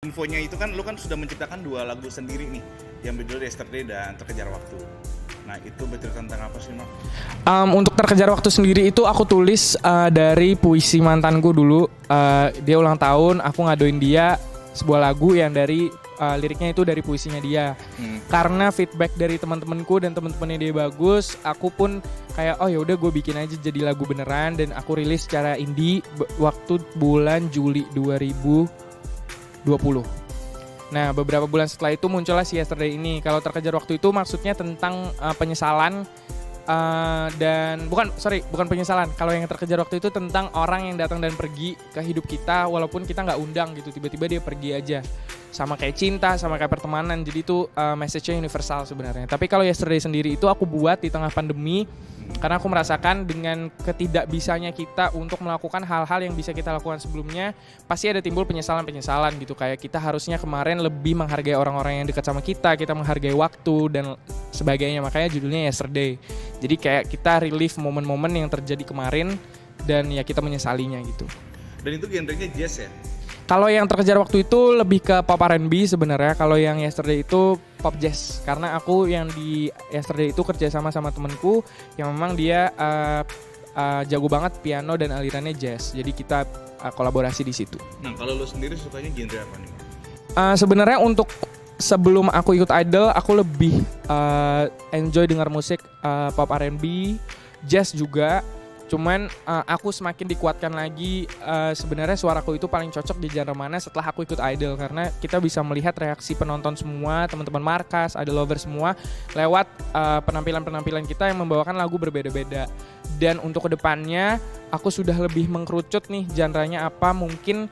Infonya itu kan lu kan sudah menciptakan 2 lagu sendiri nih yang berjudul Yesterday dan Terkejar Waktu. Nah itu bercerita tentang apa sih, Mak? Untuk Terkejar Waktu sendiri itu aku tulis dari puisi mantanku dulu. Dia ulang tahun, aku ngadoin dia sebuah lagu yang dari liriknya itu dari puisinya dia. Karena feedback dari teman-temanku dan teman-temannya dia bagus, aku pun kayak oh ya udah gue bikin aja jadi lagu beneran dan aku rilis secara indie waktu bulan Juli 2020. Nah beberapa bulan setelah itu muncullah si Yesterday ini. Kalau Terkejar Waktu itu maksudnya tentang penyesalan dan bukan penyesalan. Kalau yang Terkejar Waktu itu tentang orang yang datang dan pergi ke hidup kita walaupun kita nggak undang gitu, tiba-tiba dia pergi aja. Sama kayak cinta, sama kayak pertemanan. Jadi itu message-nya universal sebenarnya. Tapi kalau Yesterday sendiri itu aku buat di tengah pandemi karena aku merasakan dengan ketidakbisanya kita untuk melakukan hal-hal yang bisa kita lakukan sebelumnya, pasti ada timbul penyesalan-penyesalan gitu. Kayak kita harusnya kemarin lebih menghargai orang-orang yang dekat sama kita menghargai waktu dan sebagainya. Makanya judulnya Yesterday. Jadi kayak kita relief momen-momen yang terjadi kemarin dan ya kita menyesalinya gitu. Dan itu genrenya jazz ya? Kalau yang Terkejar Waktu itu lebih ke pop R&B sebenarnya. Kalau yang Yesterday itu pop jazz. Karena aku yang di Yesterday itu kerja sama temanku yang memang dia jago banget piano dan alirannya jazz. Jadi kita kolaborasi di situ. Nah kalau lu sendiri sukanya genre apa nih? Sebenarnya untuk sebelum aku ikut Idol, aku lebih enjoy dengar musik pop R&B, jazz juga. Cuman aku semakin dikuatkan lagi sebenarnya suaraku itu paling cocok di genre mana setelah aku ikut Idol. Karena kita bisa melihat reaksi penonton semua, teman-teman Markas, Idol lover semua lewat penampilan-penampilan kita yang membawakan lagu berbeda-beda. Dan untuk kedepannya aku sudah lebih mengkerucut nih genrenya apa, mungkin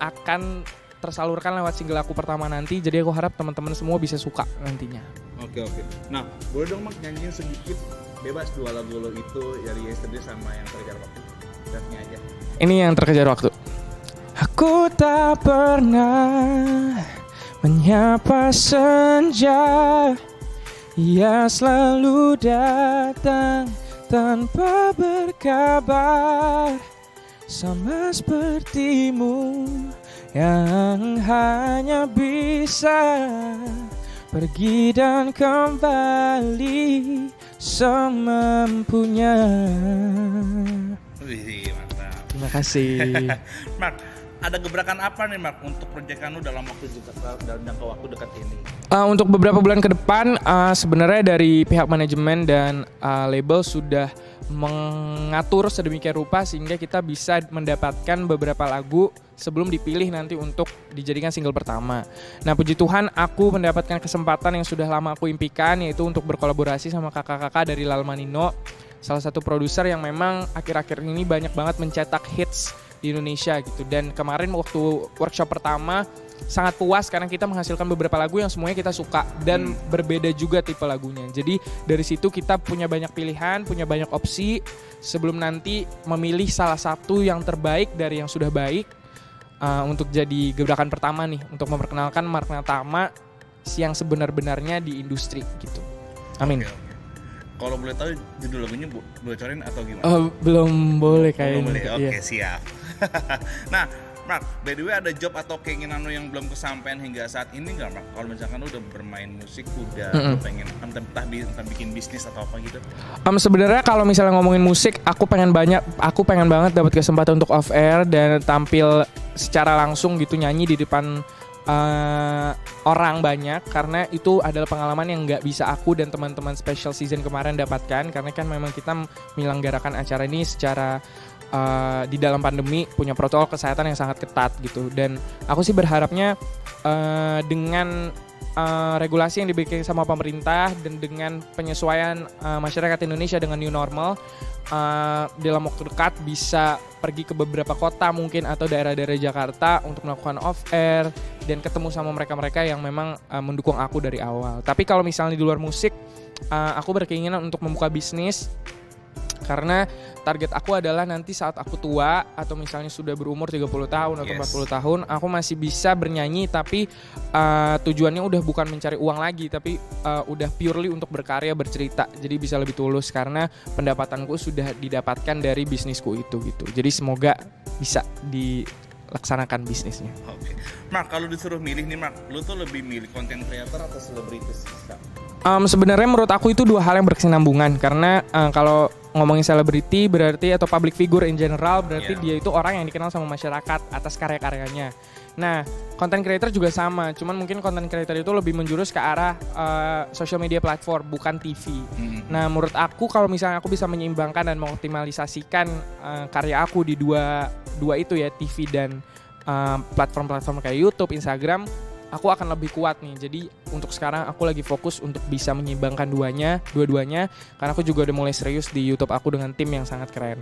akan tersalurkan lewat single aku pertama nanti. Jadi aku harap teman-teman semua bisa suka nantinya. Oke. Nah boleh dong Mak nyanyiin sedikit bebas 2 lagu lo itu dari Yesterday sama yang Terkejar Waktu. Refnya aja. Ini yang Terkejar Waktu. Aku tak pernah menyapa senja, ia selalu datang tanpa berkabar, sama sepertimu yang hanya bisa pergi dan kembali semampunya. Wih, mantap. Terima kasih. Mark, ada gebrakan apa nih Mark untuk proyekan lu dalam jangka waktu dekat ini? Untuk beberapa bulan ke depan sebenarnya dari pihak manajemen dan label sudah mengatur sedemikian rupa sehingga kita bisa mendapatkan beberapa lagu sebelum dipilih nanti untuk dijadikan single pertama. Nah puji Tuhan aku mendapatkan kesempatan yang sudah lama aku impikan, yaitu untuk berkolaborasi sama kakak-kakak dari Lalmanino, salah satu produser yang memang akhir-akhir ini banyak banget mencetak hits di Indonesia gitu. Dan kemarin waktu workshop pertama sangat puas karena kita menghasilkan beberapa lagu yang semuanya kita suka dan berbeda juga tipe lagunya. Jadi dari situ kita punya banyak pilihan, punya banyak opsi sebelum nanti memilih salah satu yang terbaik dari yang sudah baik untuk jadi gebrakan pertama nih untuk memperkenalkan Mark Natama yang sebenar-benarnya di industri gitu. Amin. Oke. Kalau boleh tahu judul lagunya bocorin atau gimana? Belum boleh kayaknya. Oke, siap. Nah, Mark, by the way ada job atau keinginan lo yang belum kesampaian hingga saat ini nggak, Mark? Kalau misalkan lo udah bermain musik, lo pengen entah bikin bisnis atau apa gitu? Sebenarnya kalau misalnya ngomongin musik, aku pengen banget dapat kesempatan untuk off air dan tampil secara langsung gitu, nyanyi di depan orang banyak, karena itu adalah pengalaman yang nggak bisa aku dan teman-teman special season kemarin dapatkan, karena kan memang kita menyelenggarakan acara ini secara di dalam pandemi, punya protokol kesehatan yang sangat ketat gitu. Dan aku sih berharapnya dengan regulasi yang dibikin sama pemerintah dan dengan penyesuaian masyarakat Indonesia dengan new normal, dalam waktu dekat bisa pergi ke beberapa kota mungkin atau daerah-daerah Jakarta untuk melakukan off air dan ketemu sama mereka-mereka yang memang mendukung aku dari awal. Tapi kalau misalnya di luar musik, aku berkeinginan untuk membuka bisnis. Karena target aku adalah nanti saat aku tua atau misalnya sudah berumur 30 tahun atau 40 tahun, aku masih bisa bernyanyi tapi tujuannya udah bukan mencari uang lagi, tapi udah purely untuk berkarya, bercerita. Jadi bisa lebih tulus karena pendapatanku sudah didapatkan dari bisnisku itu gitu. Jadi semoga bisa laksanakan bisnisnya. Oke. Mark, kalau disuruh milih nih Mark, lu tuh lebih milih content creator atau selebritis? Sebenarnya menurut aku itu dua hal yang berkesinambungan karena kalau ngomongin selebriti berarti atau public figure in general berarti dia itu orang yang dikenal sama masyarakat atas karya-karyanya. Nah, content creator juga sama, cuman mungkin content creator itu lebih menjurus ke arah social media platform, bukan TV. Nah, menurut aku kalau misalnya aku bisa menyeimbangkan dan mengoptimalisasikan karya aku di dua itu ya, TV dan platform-platform kayak YouTube, Instagram, aku akan lebih kuat nih. Jadi untuk sekarang aku lagi fokus untuk bisa menyeimbangkan dua-duanya, karena aku juga udah mulai serius di YouTube aku dengan tim yang sangat keren.